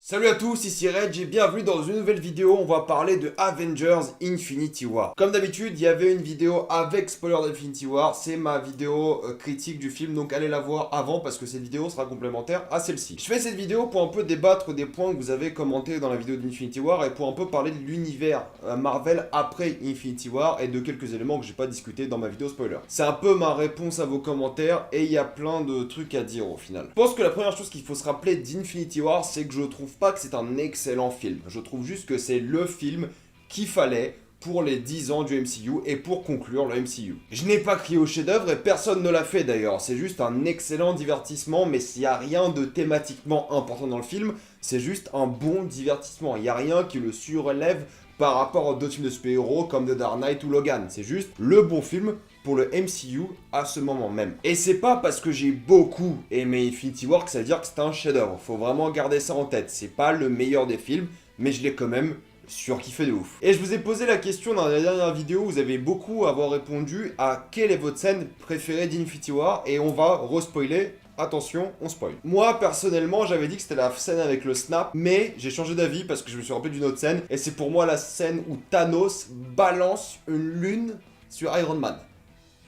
Salut à tous, ici Reg et bienvenue dans une nouvelle vidéo. On va parler de Avengers Infinity War. Comme d'habitude, il y avait une vidéo avec spoiler d'Infinity War. C'est ma vidéo critique du film, donc allez la voir avant parce que cette vidéo sera complémentaire à celle-ci. Je fais cette vidéo pour un peu débattre des points que vous avez commentés dans la vidéo d'Infinity War et pour un peu parler de l'univers Marvel après Infinity War et de quelques éléments que j'ai pas discuté dans ma vidéo spoiler. C'est un peu ma réponse à vos commentaires et il y a plein de trucs à dire au final. Je pense que la première chose qu'il faut se rappeler d'Infinity War, c'est que je trouve pas que c'est un excellent film. Je trouve juste que c'est le film qu'il fallait pour les 10 ans du MCU et pour conclure le MCU. Je n'ai pas crié au chef-d'œuvre et personne ne l'a fait d'ailleurs. C'est juste un excellent divertissement, mais s'il n'y a rien de thématiquement important dans le film, c'est juste un bon divertissement. Il n'y a rien qui le surélève par rapport aux d'autres films de super-héros comme The Dark Knight ou Logan. C'est juste le bon film pour le MCU à ce moment même. Et c'est pas parce que j'ai beaucoup aimé Infinity War que ça veut dire que c'est un chef-d'œuvre. Faut vraiment garder ça en tête. C'est pas le meilleur des films, mais je l'ai quand même surkiffé de ouf. Et je vous ai posé la question dans la dernière vidéo, vous avez beaucoup à avoir répondu à quelle est votre scène préférée d'Infinity War, et on va re-spoiler. Attention, on spoil. Moi, personnellement, j'avais dit que c'était la scène avec le snap, mais j'ai changé d'avis parce que je me suis rappelé d'une autre scène, et c'est pour moi la scène où Thanos balance une lune sur Iron Man.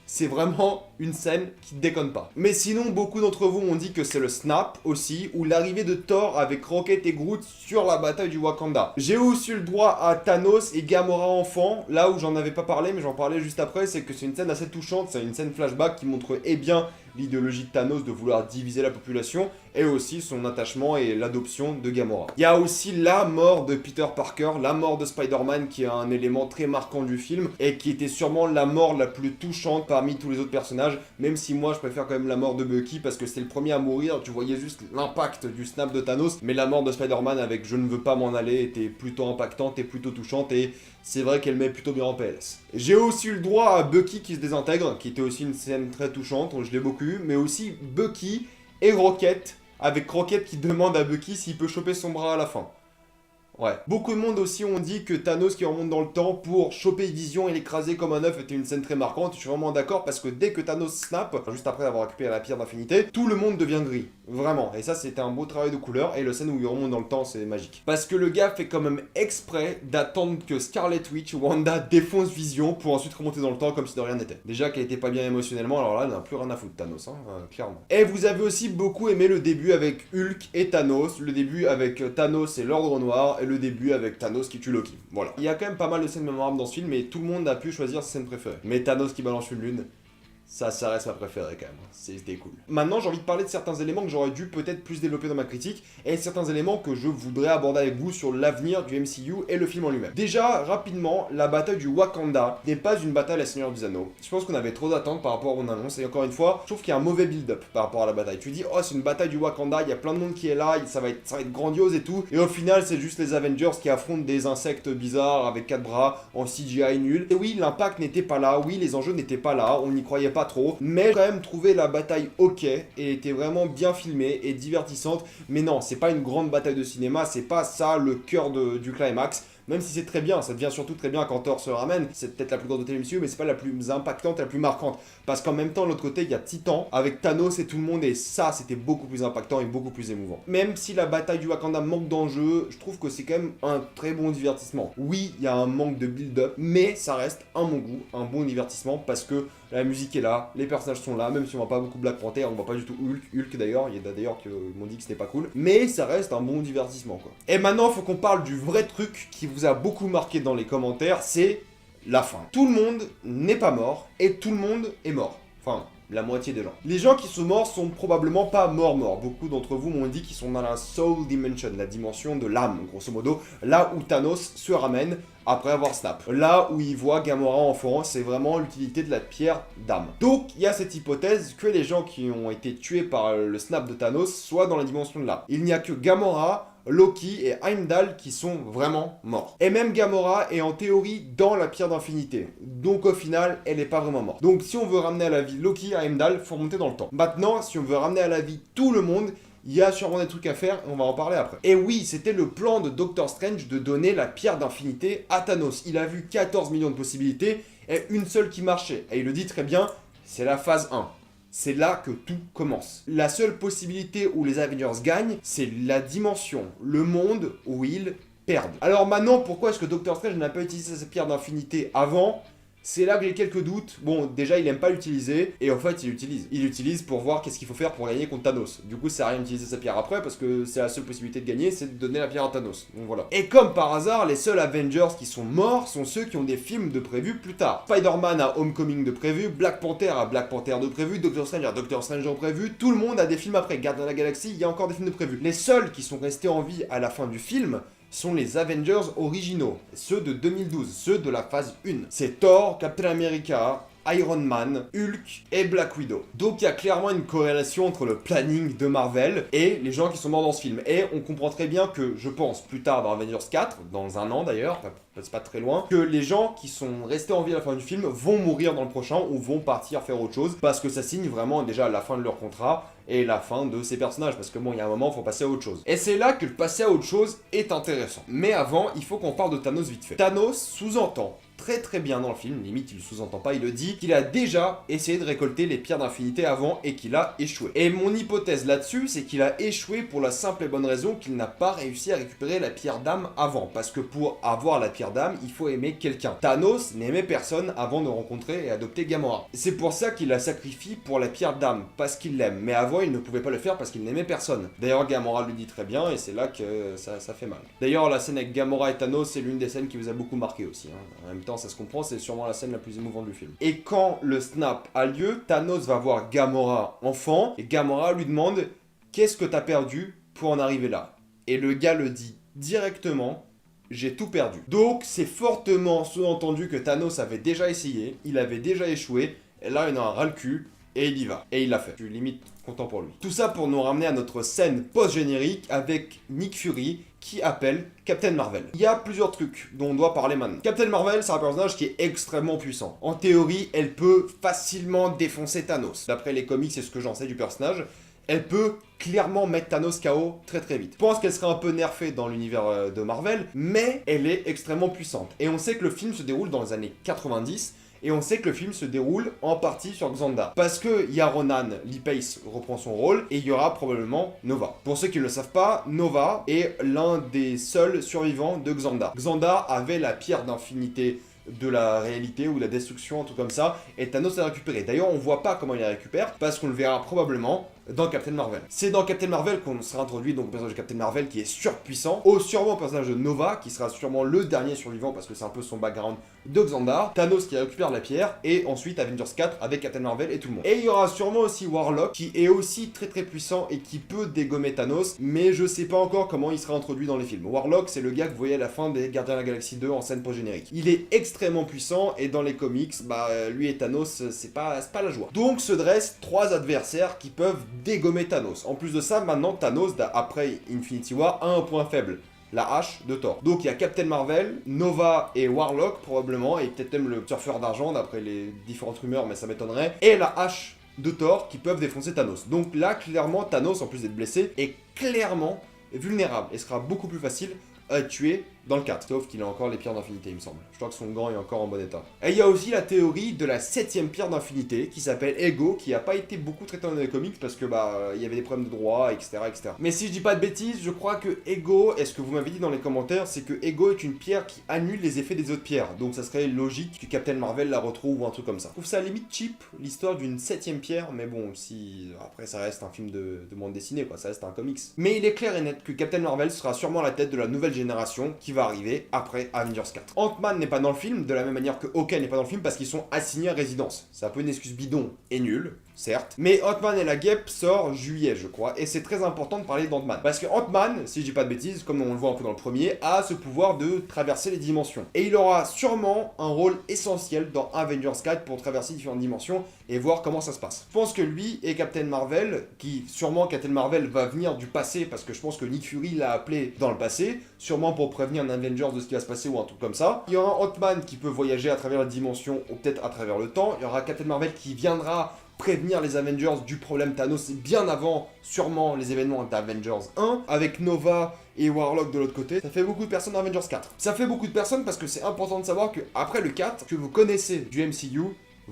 C'est vraiment une scène qui déconne pas. Mais sinon, beaucoup d'entre vous ont dit que c'est le snap aussi, ou l'arrivée de Thor avec Rocket et Groot sur la bataille du Wakanda. J'ai aussi eu le droit à Thanos et Gamora enfant, là où j'en avais pas parlé, mais j'en parlais juste après, c'est que c'est une scène assez touchante, c'est une scène flashback qui montre bien l'idéologie de Thanos de vouloir diviser la population, et aussi son attachement et l'adoption de Gamora. Il y a aussi la mort de Peter Parker, la mort de Spider-Man, qui est un élément très marquant du film, et qui était sûrement la mort la plus touchante parmi tous les autres personnages, même si moi je préfère quand même la mort de Bucky, parce que c'était le premier à mourir, tu voyais juste l'impact du snap de Thanos, mais la mort de Spider-Man avec Je ne veux pas m'en aller était plutôt impactante et plutôt touchante, et c'est vrai qu'elle met plutôt bien en PLS. J'ai aussi eu le droit à Bucky qui se désintègre, qui était aussi une scène très touchante, je l'ai beaucoup eu, mais aussi Bucky et Rocket, avec Rocket qui demande à Bucky s'il peut choper son bras à la fin. Ouais. Beaucoup de monde aussi ont dit que Thanos qui remonte dans le temps pour choper Vision et l'écraser comme un œuf était une scène très marquante. Je suis vraiment d'accord parce que dès que Thanos snap, juste après avoir récupéré la pierre d'infinité, tout le monde devient gris. Vraiment. Et ça, c'était un beau travail de couleur. Et le scène où il remonte dans le temps, c'est magique. Parce que le gars fait quand même exprès d'attendre que Scarlet Witch, Wanda, défonce Vision pour ensuite remonter dans le temps comme si de rien n'était. Déjà qu'elle était pas bien émotionnellement, alors là, elle n'a plus rien à foutre, Thanos, hein, clairement. Et vous avez aussi beaucoup aimé le début avec Hulk et Thanos, le début avec Thanos et l'Ordre Noir, et le début avec Thanos qui tue Loki. Voilà. Il y a quand même pas mal de scènes mémorables dans ce film, mais tout le monde a pu choisir sa scène préférée. Mais Thanos qui balance une lune, ça reste ma préférée quand même. C'était cool. Maintenant, j'ai envie de parler de certains éléments que j'aurais dû peut-être plus développer dans ma critique, et certains éléments que je voudrais aborder avec vous sur l'avenir du MCU et le film en lui-même. Déjà, rapidement, la bataille du Wakanda n'est pas une bataille à la Seigneur des Anneaux. Je pense qu'on avait trop d'attentes par rapport à mon annonce, et encore une fois, je trouve qu'il y a un mauvais build-up par rapport à la bataille. Tu dis, oh, c'est une bataille du Wakanda, il y a plein de monde qui est là, ça va être grandiose et tout, et au final, c'est juste les Avengers qui affrontent des insectes bizarres avec 4 bras en CGI nul. Et oui, l'impact n'était pas là, oui, les enjeux n'étaient pas là, on n'y croyait pas trop, mais quand même trouvé la bataille ok, et était vraiment bien filmée et divertissante, mais non, c'est pas une grande bataille de cinéma, c'est pas ça le cœur du climax. Même si c'est très bien, ça devient surtout très bien quand Thor se ramène. C'est peut-être la plus grande de MCU, mais c'est pas la plus impactante, la plus marquante. Parce qu'en même temps, de l'autre côté, il y a Titan avec Thanos et tout le monde, et ça, c'était beaucoup plus impactant et beaucoup plus émouvant. Même si la bataille du Wakanda manque d'enjeu, je trouve que c'est quand même un très bon divertissement. Oui, il y a un manque de build-up, mais ça reste, à mon goût, un bon divertissement parce que la musique est là, les personnages sont là, même si on voit pas beaucoup Black Panther, on voit pas du tout Hulk d'ailleurs, il y a d'ailleurs qui m'ont dit que c'était pas cool, mais ça reste un bon divertissement quoi. Et maintenant, il faut qu'on parle du vrai truc qui vous a beaucoup marqué dans les commentaires, c'est la fin. Tout le monde n'est pas mort, et tout le monde est mort. Enfin, la moitié des gens. Les gens qui sont morts sont probablement pas morts. Beaucoup d'entre vous m'ont dit qu'ils sont dans la Soul Dimension, la dimension de l'âme, grosso modo, là où Thanos se ramène après avoir snap. Là où il voit Gamora enfant, c'est vraiment l'utilité de la pierre d'âme. Donc, il y a cette hypothèse que les gens qui ont été tués par le snap de Thanos soient dans la dimension de l'âme. Il n'y a que Gamora, Loki et Heimdall qui sont vraiment morts. Et même Gamora est en théorie dans la pierre d'infinité. Donc au final, elle n'est pas vraiment morte. Donc si on veut ramener à la vie Loki et Heimdall, faut remonter dans le temps. Maintenant, si on veut ramener à la vie tout le monde, il y a sûrement des trucs à faire et on va en parler après. Et oui, c'était le plan de Doctor Strange de donner la pierre d'infinité à Thanos. Il a vu 14 millions de possibilités et une seule qui marchait. Et il le dit très bien, c'est la phase 1. C'est là que tout commence. La seule possibilité où les Avengers gagnent, c'est la dimension, le monde où ils perdent. Alors maintenant, pourquoi est-ce que Doctor Strange n'a pas utilisé sa pierre d'infinité avant ? C'est là que j'ai quelques doutes. Bon, déjà, il aime pas l'utiliser, et en fait, il l'utilise. Il l'utilise pour voir qu'est-ce qu'il faut faire pour gagner contre Thanos. Du coup, ça sert à rien d'utiliser sa pierre après, parce que c'est la seule possibilité de gagner, c'est de donner la pierre à Thanos. Donc voilà. Et comme par hasard, les seuls Avengers qui sont morts sont ceux qui ont des films de prévus plus tard. Spider-Man a Homecoming de prévu, Black Panther a Black Panther de prévu, Doctor Strange a Doctor Strange de prévu, tout le monde a des films après. Gardiens de la Galaxie, il y a encore des films de prévus. Les seuls qui sont restés en vie à la fin du film sont les Avengers originaux, ceux de 2012, ceux de la phase 1. C'est Thor, Captain America, Iron Man, Hulk et Black Widow. Donc il y a clairement une corrélation entre le planning de Marvel et les gens qui sont morts dans ce film. Et on comprend très bien que, je pense, plus tard dans Avengers 4, dans un an d'ailleurs, c'est pas très loin, que les gens qui sont restés en vie à la fin du film vont mourir dans le prochain ou vont partir faire autre chose, parce que ça signe vraiment déjà la fin de leur contrat et la fin de ces personnages, parce que bon, il y a un moment, il faut passer à autre chose. Et c'est là que le passer à autre chose est intéressant. Mais avant, il faut qu'on parle de Thanos vite fait. Thanos sous-entend très bien dans le film, limite il le sous-entend pas, il le dit, qu'il a déjà essayé de récolter les pierres d'infinité avant et qu'il a échoué. Et mon hypothèse là-dessus, c'est qu'il a échoué pour la simple et bonne raison qu'il n'a pas réussi à récupérer la pierre d'âme avant. Parce que pour avoir la pierre d'âme, il faut aimer quelqu'un. Thanos n'aimait personne avant de rencontrer et adopter Gamora. C'est pour ça qu'il la sacrifie pour la pierre d'âme, parce qu'il l'aime. Mais avant, il ne pouvait pas le faire parce qu'il n'aimait personne. D'ailleurs, Gamora le dit très bien et c'est là que ça fait mal. D'ailleurs, la scène avec Gamora et Thanos, c'est l'une des scènes qui vous a beaucoup marqué aussi. En même temps, ça se comprend, c'est sûrement la scène la plus émouvante du film. Et quand le snap a lieu, Thanos va voir Gamora enfant, et Gamora lui demande « Qu'est-ce que t'as perdu pour en arriver là ?» Et le gars le dit directement « J'ai tout perdu ». Donc c'est fortement sous-entendu que Thanos avait déjà essayé, il avait déjà échoué, et là il en a ras le cul, et il y va. Et il l'a fait. Je suis limite content pour lui. Tout ça pour nous ramener à notre scène post-générique avec Nick Fury qui appelle Captain Marvel. Il y a plusieurs trucs dont on doit parler maintenant. Captain Marvel, c'est un personnage qui est extrêmement puissant. En théorie, elle peut facilement défoncer Thanos. D'après les comics, c'est ce que j'en sais du personnage. Elle peut clairement mettre Thanos KO très vite. Je pense qu'elle serait un peu nerfée dans l'univers de Marvel, mais elle est extrêmement puissante. Et on sait que le film se déroule dans les années 90, et on sait que le film se déroule en partie sur Xandar. Parce que il y a Ronan, Lee Pace reprend son rôle, et il y aura probablement Nova. Pour ceux qui ne le savent pas, Nova est l'un des seuls survivants de Xandar. Xandar avait la pierre d'infinité de la réalité ou de la destruction, un truc comme ça, et Thanos l'a récupéré. D'ailleurs, on voit pas comment il la récupère, parce qu'on le verra probablement dans Captain Marvel. C'est dans Captain Marvel qu'on sera introduit donc au personnage de Captain Marvel qui est surpuissant, sûrement au personnage de Nova, qui sera sûrement le dernier survivant parce que c'est un peu son background de Xandar, Thanos qui récupère la pierre, et ensuite Avengers 4 avec Captain Marvel et tout le monde. Et il y aura sûrement aussi Warlock, qui est aussi très puissant et qui peut dégommer Thanos, mais je sais pas encore comment il sera introduit dans les films. Warlock, c'est le gars que vous voyez à la fin des Gardiens de la Galaxie 2 en scène post-générique. Il est extrêmement puissant, et dans les comics, lui et Thanos, c'est pas la joie. Donc se dressent 3 adversaires qui peuvent dégommer Thanos. En plus de ça, maintenant Thanos, après Infinity War, a un point faible. La hache de Thor. Donc il y a Captain Marvel, Nova et Warlock probablement, et peut-être même le surfeur d'argent d'après les différentes rumeurs, mais ça m'étonnerait, et la hache de Thor qui peuvent défoncer Thanos. Donc là, clairement, Thanos, en plus d'être blessé, est clairement vulnérable et sera beaucoup plus facile à tuer dans le 4. Sauf qu'il a encore les pierres d'infinité, il me semble. Je crois que son gant est encore en bon état. Et il y a aussi la théorie de la 7ème pierre d'infinité, qui s'appelle Ego, qui a pas été beaucoup traitée dans les comics, parce que il y avait des problèmes de droit, etc. Mais si je dis pas de bêtises, je crois que Ego, et ce que vous m'avez dit dans les commentaires, c'est que Ego est une pierre qui annule les effets des autres pierres. Donc ça serait logique que Captain Marvel la retrouve ou un truc comme ça. Je trouve ça à la limite cheap, l'histoire d'une 7ème pierre, mais bon, si... Après, ça reste un film de bande dessinée, quoi, ça reste un comics. Mais il est clair et net que Captain Marvel sera sûrement la tête de la nouvelle génération qui va arriver après Avengers 4. Ant-Man n'est pas dans le film, de la même manière que Hawkeye n'est pas dans le film, parce qu'ils sont assignés à résidence. C'est un peu une excuse bidon et nulle, certes. Mais Ant-Man et la Guêpe sort juillet, je crois, et c'est très important de parler d'Ant-Man. Parce que Ant-Man, si je dis pas de bêtises, comme on le voit un peu dans le premier, a ce pouvoir de traverser les dimensions. Et il aura sûrement un rôle essentiel dans Avengers 4 pour traverser différentes dimensions et voir comment ça se passe. Je pense que lui et Captain Marvel, qui sûrement Captain Marvel va venir du passé, parce que je pense que Nick Fury l'a appelé dans le passé, sûrement pour prévenir un Avengers de ce qui va se passer ou un truc comme ça. Il y aura Ant-Man qui peut voyager à travers la dimension ou peut-être à travers le temps. Il y aura Captain Marvel qui viendra prévenir les Avengers du problème Thanos bien avant sûrement les événements d'Avengers 1, avec Nova et Warlock de l'autre côté. Ça fait beaucoup de personnes dans Avengers 4. Ça fait beaucoup de personnes parce que c'est important de savoir que après le 4, que vous connaissez du MCU,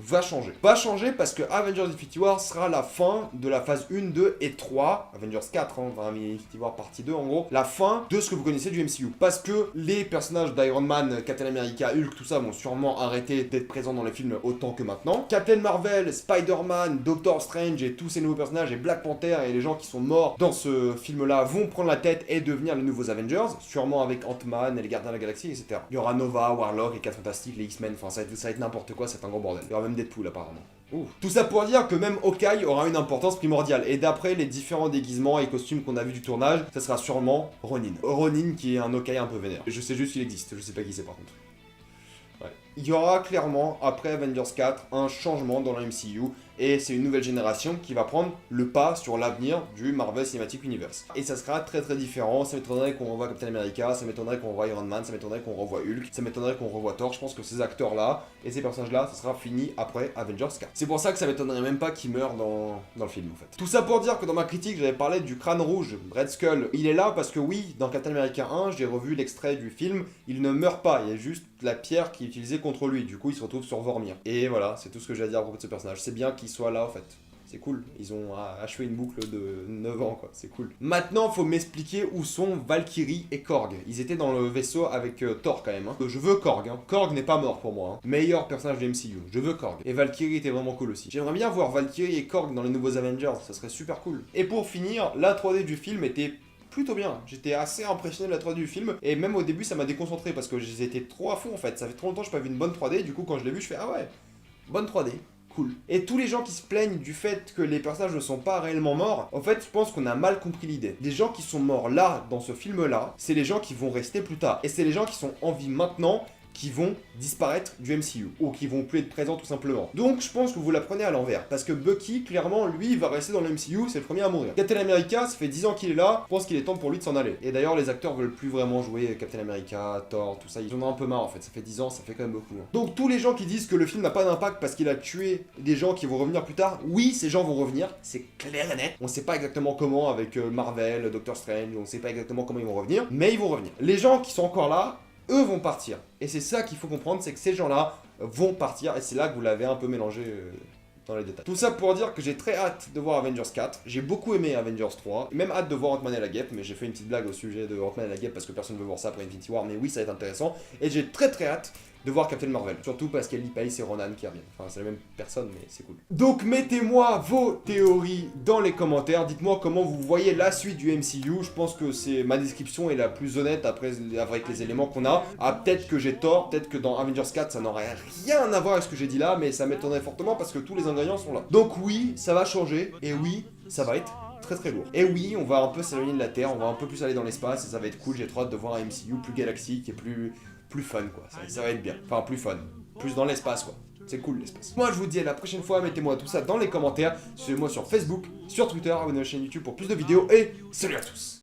va changer. Va changer parce que Avengers Infinity War sera la fin de la phase 1, 2 et 3, Avengers 4, hein, enfin Infinity War partie 2 en gros, la fin de ce que vous connaissez du MCU. Parce que les personnages d'Iron Man, Captain America, Hulk, tout ça vont sûrement arrêter d'être présents dans les films autant que maintenant. Captain Marvel, Spider-Man, Doctor Strange et tous ces nouveaux personnages et Black Panther et les gens qui sont morts dans ce film-là vont prendre la tête et devenir les nouveaux Avengers, sûrement avec Ant-Man et les Gardiens de la Galaxie, etc. Il y aura Nova, Warlock, les 4 Fantastiques, les X-Men, enfin ça va être n'importe quoi, c'est un gros bordel. Il y aura même Deadpool apparemment. Ouh. Tout ça pour dire que même Hawkeye aura une importance primordiale. Et d'après les différents déguisements et costumes qu'on a vu du tournage, ça sera sûrement Ronin. Ronin qui est un Hawkeye un peu vénère. Je sais juste qu'il existe, je sais pas qui c'est par contre. Ouais. Il y aura clairement, après Avengers 4, un changement dans la MCU, et c'est une nouvelle génération qui va prendre le pas sur l'avenir du Marvel Cinematic Universe. Et ça sera très très différent, ça m'étonnerait qu'on revoie Captain America, ça m'étonnerait qu'on revoie Iron Man, ça m'étonnerait qu'on revoie Hulk, ça m'étonnerait qu'on revoie Thor. Je pense que ces acteurs-là et ces personnages-là, ça sera fini après Avengers 4. C'est pour ça que ça m'étonnerait même pas qu'ils meurent dans le film en fait. Tout ça pour dire que dans ma critique, j'avais parlé du crâne rouge, Red Skull. Il est là parce que oui, dans Captain America 1, j'ai revu l'extrait du film, il ne meurt pas, il y a juste la pierre qui est utilisée contre lui, du coup il se retrouve sur Vormir. Et voilà, c'est tout ce que j'ai à dire à propos de ce personnage. C'est bien qu'il soit là en fait. C'est cool, ils ont achevé une boucle de 9 ans quoi, c'est cool. Maintenant, faut m'expliquer où sont Valkyrie et Korg. Ils étaient dans le vaisseau avec Thor quand même. Hein. Je veux Korg, hein. Korg n'est pas mort pour moi. Hein. Meilleur personnage de MCU, je veux Korg. Et Valkyrie était vraiment cool aussi. J'aimerais bien voir Valkyrie et Korg dans les nouveaux Avengers, ça serait super cool. Et pour finir, la 3D du film était plutôt bien. J'étais assez impressionné de la 3D du film et même au début ça m'a déconcentré parce que j'étais trop à fond en fait. Ça fait trop longtemps que je n'ai pas vu une bonne 3D, du coup quand je l'ai vu je fais ah ouais, bonne 3D. Cool. Et tous les gens qui se plaignent du fait que les personnages ne sont pas réellement morts, en fait, je pense qu'on a mal compris l'idée. Les gens qui sont morts là, dans ce film-là, c'est les gens qui vont rester plus tard. Et c'est les gens qui sont en vie maintenant qui vont disparaître du MCU, ou qui vont plus être présents tout simplement. Donc je pense que vous la prenez à l'envers, parce que Bucky, clairement, lui, va rester dans le MCU, c'est le premier à mourir. Captain America, ça fait 10 ans qu'il est là, je pense qu'il est temps pour lui de s'en aller. Et d'ailleurs, les acteurs veulent plus vraiment jouer Captain America, Thor, tout ça, ils en ont un peu marre en fait, ça fait 10 ans, ça fait quand même beaucoup. Hein. Donc tous les gens qui disent que le film n'a pas d'impact parce qu'il a tué des gens qui vont revenir plus tard, oui, ces gens vont revenir, c'est clair et net. On sait pas exactement comment avec Marvel, Doctor Strange, on sait pas exactement comment ils vont revenir, mais ils vont revenir. Les gens qui sont encore là, eux vont partir. Et c'est ça qu'il faut comprendre, c'est que ces gens-là vont partir, et c'est là que vous l'avez un peu mélangé dans les détails. Tout ça pour dire que j'ai très hâte de voir Avengers 4, j'ai beaucoup aimé Avengers 3, même hâte de voir Ant-Man et la Guêpe, mais j'ai fait une petite blague au sujet de Ant-Man et la Guêpe parce que personne ne veut voir ça après Infinity War, mais oui, ça va être intéressant, et j'ai très hâte de voir Captain Marvel, surtout parce qu'Ellie Pace et Ronan qui reviennent. Enfin, c'est la même personne, mais c'est cool. Donc, mettez-moi vos théories dans les commentaires. Dites-moi comment vous voyez la suite du MCU. Je pense que c'est ma description est la plus honnête après avec les éléments qu'on a. Ah, peut-être que j'ai tort, peut-être que dans Avengers 4, ça n'aurait rien à voir avec ce que j'ai dit là, mais ça m'étonnerait fortement parce que tous les ingrédients sont là. Donc oui, ça va changer, et oui, ça va être très très lourd. Et oui, on va un peu s'éloigner de la Terre, on va un peu plus aller dans l'espace, et ça va être cool. J'ai trop hâte de voir un MCU plus galaxique et plus fun quoi, ça va être bien, enfin plus fun, plus dans l'espace quoi, c'est cool l'espace. Moi je vous dis à la prochaine fois, mettez-moi tout ça dans les commentaires, suivez-moi sur Facebook, sur Twitter, abonnez-vous à la chaîne YouTube pour plus de vidéos et salut à tous.